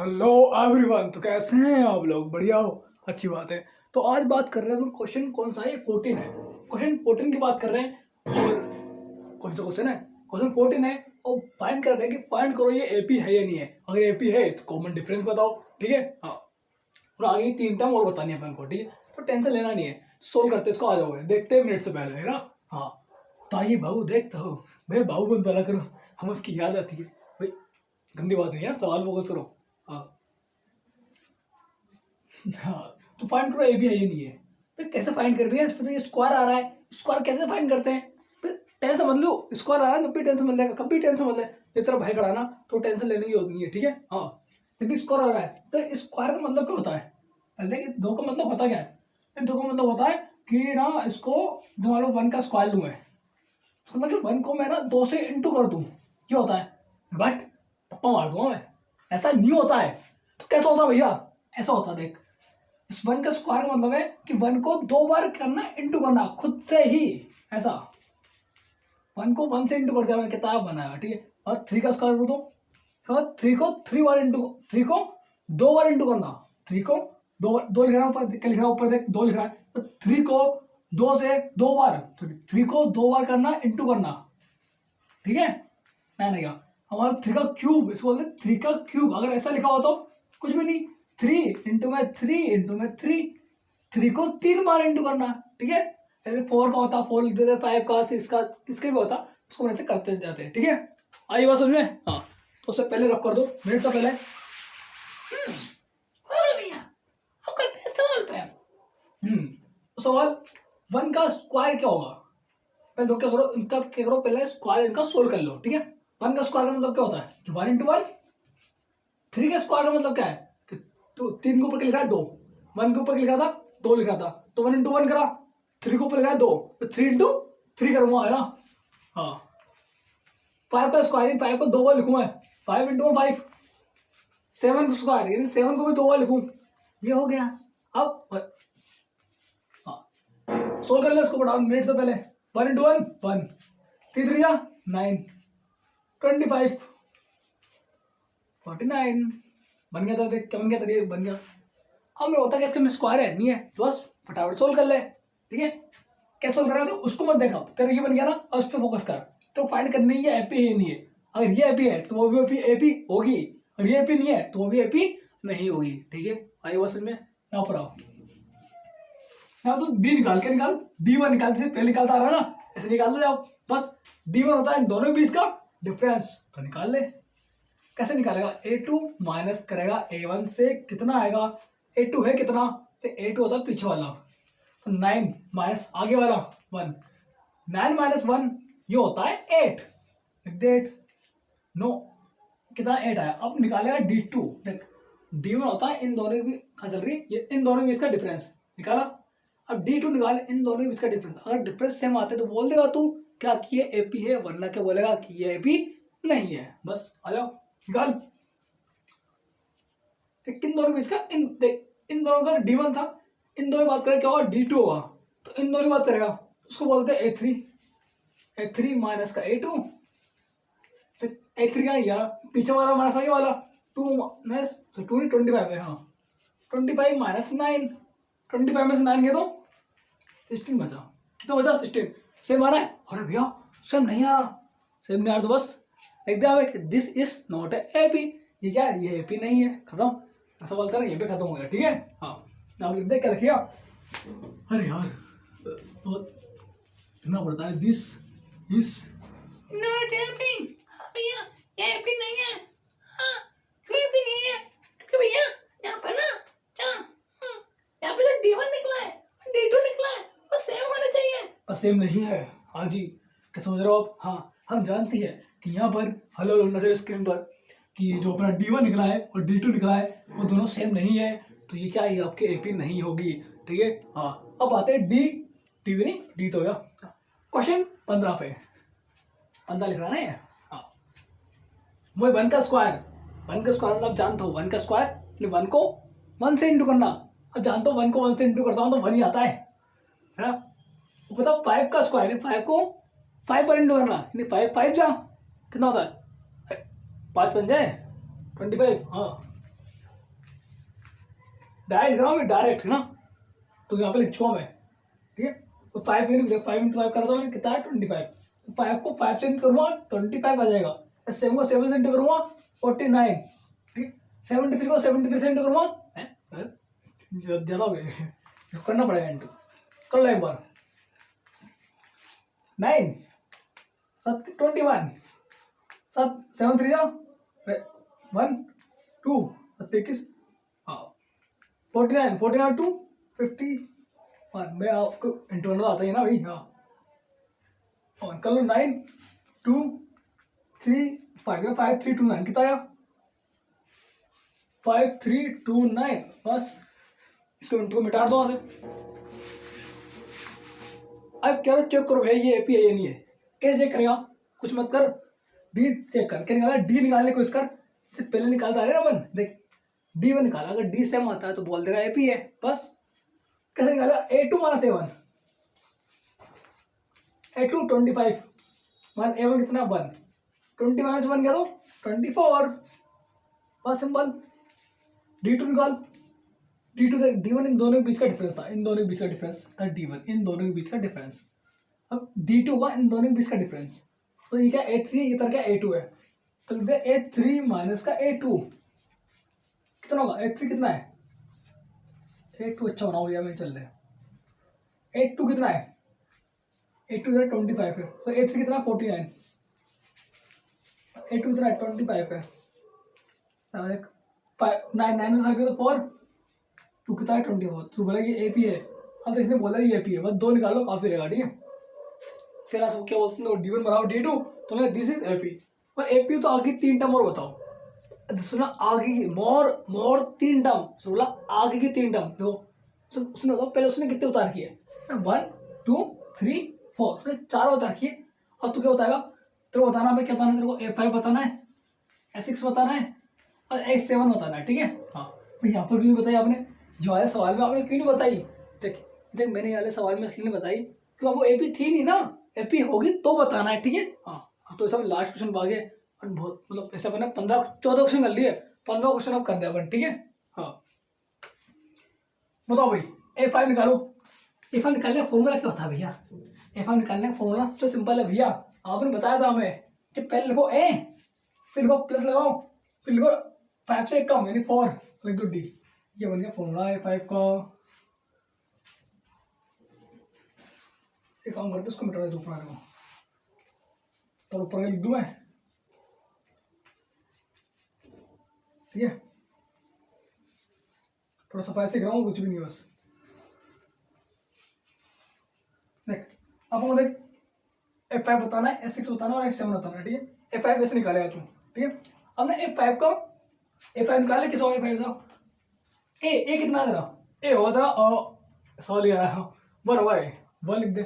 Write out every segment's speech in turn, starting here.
Hello everyone. तो कैसे हैं आप लोग? बढ़िया हो, अच्छी बात है। तो आज बात कर रहे हैं हम क्वेश्चन कौन सा है? 14 है। क्वेश्चन 14 की बात कर रहे हैं। और कौन सा क्वेश्चन है? क्वेश्चन 14 है और फाइंड कर रहे हैं कि फाइंड करो ये एपी है या नहीं है। अगर एपी है तो कॉमन डिफरेंस बताओ, ठीक है। हाँ, और आगे 3 टर्म और बतानी है अपन को, ठीक है। तो टेंशन लेना नहीं है, सोल्व करते इसको, आ जाओगे, देखते हैं मिनट से पहले, है ना। हाँ, तो आइए बाबू, देखते हो भाई, बाबू मत बोला करो, हम उसकी याद आती है भाई। गंदी बात नहीं है, सवाल फोकस करो। हाँ हाँ, तो फाइंड करो ए भी है ये नहीं है। फिर कैसे फाइंड कर भैया? इसमें तो ये स्क्वायर आ रहा है, स्क्वायर कैसे फाइंड करते हैं? फिर टेंशन मत लो, स्क्वायर आ रहा है कभी टेंशन मत लेगा, कभी टेंशन मत ले। जिस तरह भाई खड़ा ना, तो टेंशन लेने की होती नहीं है, ठीक है। हाँ, क्योंकि स्क्वायर आ रहा है तो स्क्वायर का मतलब क्या होता है? पहले दो का मतलब पता क्या है? दो का मतलब होता है कि ना, इसको जो मान लो 1 का स्क्वायर लूँ मैं, तो मतलब कि 1 को मैं ना 2 से इंटू कर दूँ, ये होता है। बट टप्पा मार दूंगा मैं, ऐसा नहीं होता है। तो कैसा होता है भैया? ऐसा होता है, देख। इस 1 का स्क्वायर का मतलब है कि 1 को 2 बार करना, इंटू करना खुद से ही, ऐसा। 1 को 1 से इंटू कर दिया मैंने, किताब बनाया, ठीक है। और 3 का स्क्वायर कर दो, 3 को 3 बार इंटू, 3 को 2 बार इंटू करना, 3 को 2 बार, 2 लिख रहा है ऊपर, क्या लिख रहा है ऊपर देख, 2 लिख रहा है, तो 3 को 2 से 2 बार, 3 को 2 बार करना, इंटू करना, ठीक है। मैंने क्या, हमारा 3 का क्यूब, इसको बोलते हैं 3 का क्यूब। अगर ऐसा लिखा हो तो कुछ भी नहीं, 3 इंटू में 3 इंटू में 3, 3 को 3 बार इंटू करना, ठीक है। जैसे 4 का होता, 4 लिख देते, 5 का, 6 का, किसके भी होता, उसको ऐसे करते जाते हैं, ठीक है। आई बात समझ में? हाँ, तो उससे पहले रख कर दो, मिनट से पहले। भैया अब करते हैं सवाल पे। तो सवाल 1 का स्क्वायर क्या होगा? पहले तो क्या करो, इनका क्या करो, पहले स्क्वायर इनका सोल्व कर लो, ठीक है। 1 का स्क्वायर का मतलब क्या होता है कि 1 इंटू 1। 3 का स्क्वायर का मतलब क्या है कि तो 3 के ऊपर क्या लिखा है 2, 1 के ऊपर लिखा था 2 लिखा था, तो 1 इंटू 1 करा, 3 के ऊपर लिखा है 2, तो 3 इंटू 3 करूंगा, है ना। हाँ, 5 का स्क्वायर, 5 को 2 बार लिखूंगा, 5 इंटू 5, 7 का स्क्वायर यानी 7 को भी 2 बार लिखूं, ये हो गया। अब हाँ, सोल्व कर ले इसको, बढ़ाओ मिनट से पहले। 1 इंटू 1 1, 3 3 9, 25, 49 बन गया था। देख क्या बन गया था, बन गया। हमें होता है कि इसके में स्क्वायर है नहीं है, तो बस फटाफट सोल्व कर ले, ठीक है। कैसे सोल्व करेगा तो उसको मत देखा, तेरा ये बन गया ना, अब उस पर फोकस कर। तो फाइंड करनी है ये एपी है नहीं है। अगर ये एपी है तो वो भी एपी होगी, और ये एपी नहीं है तो वो भी एपी नहीं होगी, ठीक है। आई बस में यहाँ पर आओ, यहाँ तो डी निकाल के निकाल, D1 निकाल से पहले निकालता आ रहा है ना, ऐसे निकाल दे आप बस। D1 होता है इन दोनों के बीच का डिफरेंस, तो निकाल ले। कैसे निकालेगा? A2 माइनस करेगा A1 से, कितना आएगा? A2 है कितना, तो A2 होता है पीछे वाला, तो 9 माइनस आगे वाला 1, 9 माइनस 1 ये होता है 8, लिख दे 8। नो, कितना 8 आया। अब निकालेगा D2, देख D1 होता है इन दोनों की, कहाँ चल रही है ये, इन दोनों के बीच का डिफरेंस निकाला। अब D2 निकाल इन दोनों के बीच का डिफरेंस। अगर डिफरेंस सेम आते तो बोल देगा तू क्या कि ये एपी है, वरना क्या बोलेगा कि ये एपी नहीं है। बस आ जाओ, निकाल। किन दोनों के बीच का, इन दोनों का D1 था, इन दोनों की बात करें क्या होगा, D2 होगा, तो इन दोनों की बात करेगा उसको बोलते हैं A3, A3 माइनस का A2, तो A3 का यार पीछे वाला माइनस आगे वाला 2 माइनस, तो 2 25 है, हाँ 25 माइनस 9, 25 में से 9 गया तो 16 बचा। कितना बचा? 16। सेम आ रहा है? अरे भैया सेम नहीं आ रहा, सेम नहीं आ रहा तो बस लिख दिया this is not A P. ये क्या है? ये एपी नहीं है, खत्म। ऐसा बोलता है ना, ये भी खत्म हो गया, ठीक है। हाँ, आप लिख दे, क्या रखिए। अरे यार बहुत लिखना पड़ता है, this is not A P. भैया ये एपी नहीं है। हाँ, क्यों एपी नहीं है? क्योंकि भैया यहाँ पर ना, यहाँ पे जो D1 निकला है, D2 निकला है, वो सेम होना चाहिए, पर सेम नहीं है। हाँ जी, क्या समझ रहे हो आप? हाँ, हम जानती है कि यहाँ पर हेलो नजर स्क्रीन पर कि जो अपना D1 निकला है और D2 निकला है वो दोनों सेम नहीं है, तो ये क्या है, ये आपके एपी नहीं होगी, ठीक है। हाँ, अब आते हैं डी, टी भी नहीं, डी तो गया। क्वेश्चन 15 पे, 15 लिख रहा है ना। हाँ, वही 1 का स्क्वायर, 1 का स्क्वायर मतलब जानते हो 1 का स्क्वायर 1 को 1 से इंटू करना। अब जानते हो 1 को 1 से इंटू करता हूँ तो 1 ही आता है ना। पता 5 का स्क्वायर, 5 को 5 पर इंटू करना, यानी 5 5 जा कितना होता है, 5 5 जाए 25, हाँ डायरेक्ट लिख रहा हूँ, डायरेक्ट है ना, तो यहाँ पे लिख चुका मैं, ठीक है। तो 5 इंटू 5 करा था मैंने, कितना है 25। 5 को 5 से इंटू करूँगा 25 आ जाएगा, 7 को 7 से इंटू करूँगा 49, ठीक है। 73 को 73 से इंटू करूँगा, ज़्यादा हो गया, इसको करना पड़ेगा इंटू, कर लो एक बार। 9 21 7 3 1 2 21, हाँ 49 49 2 51, मैं आपको इंटरनल आता ही ना भाई, हाँ। और कर लो 9 2 3 5 5 3 2 9, कितना आया 5 3 2 9, बस इसको इंटू मिटा दो वहां से। अब क्या चेक करो भाई ये एपी है या नहीं है, कैसे चेक करेगा, कुछ मत कर, डी चेक कर, क्या निकाला, डी निकालने को इसका इससे पहले निकालता है ना अपन, देख डी वन निकाला, अगर डी सेम आता है तो बोल देगा एपी है, बस। कैसे निकाला, A2 minus A1, A2 25 minus A1 कितना 1, 20 माइनस 1 क्या दो 24, बस सिंपल। D2 निकाल, D2 से D1 इन दोनों के बीच का डिफरेंस था, इन दोनों के बीच का डिफरेंस था D1, इन दोनों के बीच का डिफरेंस। अब D2 हुआ इन दोनों के बीच का डिफरेंस, तो ये क्या A3, इधर क्या A2 है, तो लिखते हैं A3 माइनस का A2 कितना होगा, A3 कितना है, A2 अच्छा बनाओ यार, मैं चल रहा है। A2 कितना है, A2 इधर 25 है, तो A3 कितना 49, A2 कितना है 25 है, 9 9 में तो 4, 2 कितना है 24, तो बोला कि AP है, अब तो इसने बोला कि AP है, बस 2 निकालो काफी रहेगा, ठीक है। फिर आप क्या बोलते हैं D1 बराबर D2, तो मैं दिस इज AP, और AP तो आगे 3 टर्म और बताओ, सुना आगे की मोर 3 टर्म, बोला आगे की 3 टर्म, देखो सुनो तो पहले उसने कितने उतार किए, 1 2 3 4, उसने 4 उतार किए। अब तू क्या बताएगा, तेरे को बताना, क्या बताना, तेरे को A5 बताना है, A6 बताना है और A7 बताना है, ठीक है। हाँ भाई यहाँ पर क्यों नहीं बताई आपने, जो वाले सवाल में आपने क्यों नहीं बताई, देख देख मैंने वाले सवाल में इसलिए बताई क्यों, आपको AP थी नहीं ना, AP होगी तो बताना है, ठीक है। हाँ तो सब लास्ट क्वेश्चन भागे, बहुत मतलब ऐसा बना 14 क्वेश्चन कर लिए, 15 क्वेश्चन अब कर दिया अपन, ठीक है। हाँ बताओ भाई A5 निकालो, A5 निकालने का फॉर्मूला क्या होता है भैया, A5 निकालने का फॉर्मूला सबसे सिंपल है भैया, आपने बताया था हमें कि पहले लिखो A, फिर लिखो प्लस लगाओ, फिर लिखो 5 से 1 कम यानी 4, लिख दो D, ये बन गया फॉर्मूला A5 का। एक काम करते उसको मिटा दो ऊपर को, तो ऊपर लिख दूं मैं, ठीक है। थोड़ा सफाई से लिख रहा हूँ, कुछ भी नहीं, बस देख आपको देख F5 बताना है, S6 बताना है और S7 बताना है, ठीक है। F5 ऐसे निकालेगा तू, ठीक है। हमने F5 का A5 निकाले, किस होगा A5 का, A कितना तेरा, A होगा तेरा सवाल लिया है 1 होगा, 1 लिख दे,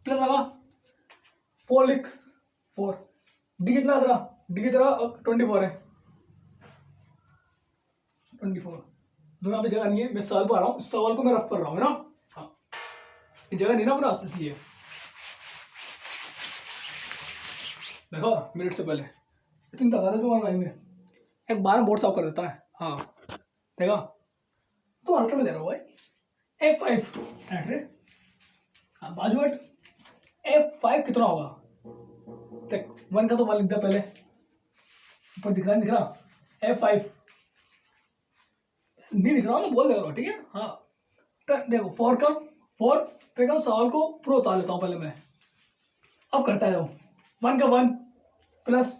प्लस लगा 4 लिख 4, D कितना तेरा, D की तेरा 24 है, 24 दो, यहाँ पे जगह नहीं है, मैं सवाल पर आ रहा हूँ, सवाल को मैं रफ कर रहा हूँ ना, हाँ ये जगह नहीं ना अपना, इसलिए देखो मिनट से पहले इतनी तक आता है भाई, में एक बार बोर्ड साफ कर देता है, हाँ देखा तो हल्के में ले रहा हूँ भाई। F5 एंट्री, हाँ बाजू हट, F5 कितना होगा, देख 1 का तो 1 लिख दिया पहले, ऊपर दिख रहा F5 नहीं दिख रहा ना, बोल दे रहा हूँ, ठीक है। हाँ देखो 4 का 4, देखो सवाल को पूरा उतार लेता हूँ पहले मैं, अब करता है 1 का 1 प्लस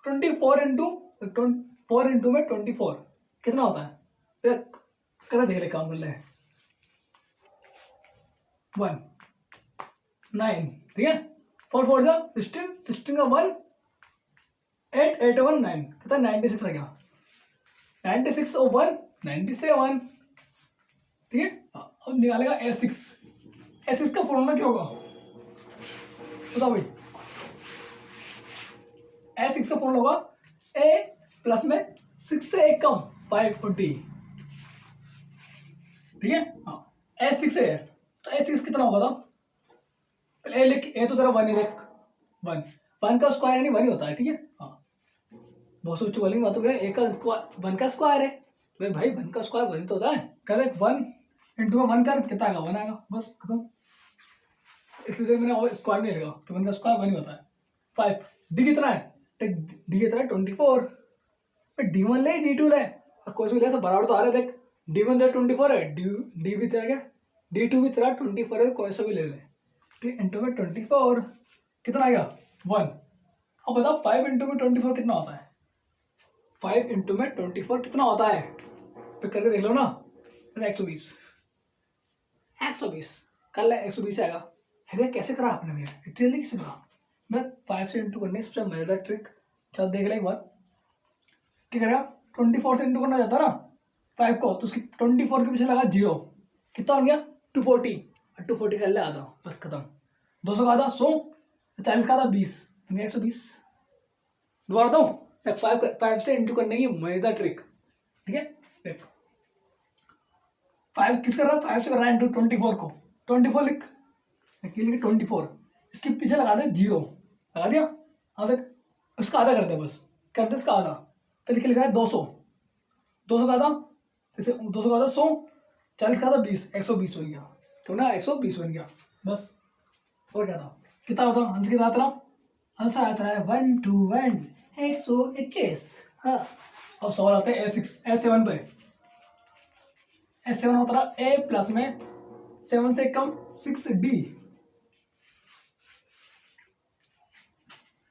24 इंटू 4 इंटू में 24 कितना होता है, देख कर देख ले काम कर ले, 1 9, ठीक है। 4 4 जा 16, 16 का 1 8 8 1 9, कितना 96 रह गया, 96 और 1 97, ठीक है। अब निकालेगा S6, S6 का फॉर्मूला क्या होगा बताओ भाई, S6 का फॉर्मूला होगा A प्लस में 6 से 1 कम 5 और D, ठीक है। हाँ S6 है तो S6 कितना होगा था, पहले A लिख, A तो तेरा 1 ही लिख, 1 का स्क्वायर यानी 1 ही होता है, ठीक है। हाँ बहुत से बच्चों बोलेंगे बात हो गया, A का 1 का स्क्वायर है, अरे भाई 1 का स्क्वायर 1 तो होता है, कहते 1 इंटू में 1 कर कितना आएगा 1 आएगा, बस खत्म। इसलिए मैंने और स्क्वायर नहीं लगा कि 1 का स्क्वायर 1 ही होता है। 5 डी कितना है, डी कितना है 24, D1 ले D2 ले, और कोई भी ले सब बराबर तो आ रहे देख, D1 तेरा 24 है, डी भी तेरा क्या D2 भी तेरा 24 है, कोई सा भी ले ले, ठीक इंटू में 24 कितना आएगा 1। अब बताओ 5 इंटू में 24 कितना होता है, 5 इंटू में 24 कितना होता है, फिर करके देख लो ना। 120 कर ले, 120 आएगा। भैया कैसे करा आपने भैया, इतनी जल्दी कैसे करा। मैं 5 से इंटू करने सबसे मजेदार ट्रिक, चल देख ले एक बार। क्या करेगा 24 से इंटू करना जाता ना 5 को, तो उसकी 24 के पीछे लगा 0, कितना हो गया 240, और 240 कर ले आधा, बस खत्म। 200 का आधा 100, 40 का आधा 20, 120। दोबारा बताऊँ 5 से इंटू करने की मजेदार ट्रिक, ठीक है देख। 5 किस कर रहा है, 5 से कर रहा है इंटू 24 को, 24 लिख 24, इसके पीछे लगा दे 0, लगा दिया। हाँ देख उसका आधा करते हैं, बस करते इसका आधा, फिर लिख रहा है 200, 200 का आधा जैसे 200 का आधा 100, 40 का आधा 20, 120 बन गया, तो ना 120 बन गया बस। और क्या था, कितना होता आंसर, कितना आता रहा, आंसर आता है 121 121। हाँ अब सवाल आते हैं A7 पे। S7 होता रहा A प्लस में 7 से कम 6D,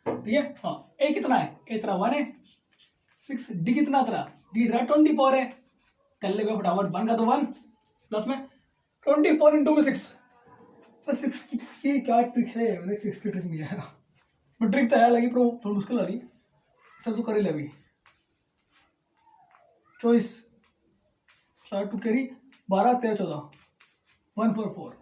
ठीक है। हाँ A कितना है, A तेरा 1 है, 6D कितना तेरा, D तेरा 24 है, कर ले फटाफट। 1 का तो 1 प्लस में 24 इंटू में 6, तो 6 की क्या ट्रिक है, मैंने 6 की ट्रिक नहीं है, मैं ट्रिक तैयार लगी पर थोड़ी मुश्किल आ रही, सब तो कर ही ले अभी। चॉइस 4 टू कैरी 12 13 14 144,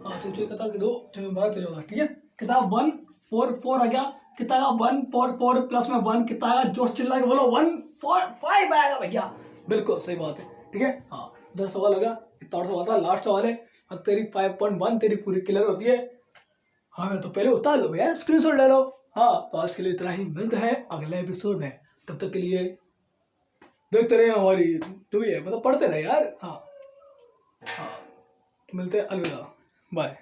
हाँ चलो कितना दो 12 13 14, ठीक है। कितना 144 आ गया, कितना 144 प्लस में 1 कितना आएगा, जोश चिल्ला के बोलो 145 आएगा भैया, बिल्कुल सही बात है, ठीक है। हाँ उधर सवाल होगा, इतना और सवाल था, लास्ट सवाल है। अब तेरी 5.1 तेरी पूरी क्लियर होती है। हाँ तो पहले उतार लो भैया, स्क्रीनशॉट ले लो। हाँ तो आज के लिए इतना ही, मिलता है अगले एपिसोड में, तब तक के लिए देखते रहे हमारी जो भी है, मतलब पढ़ते रहे यार। हाँ हाँ मिलते हैं, अलविदा, बाय।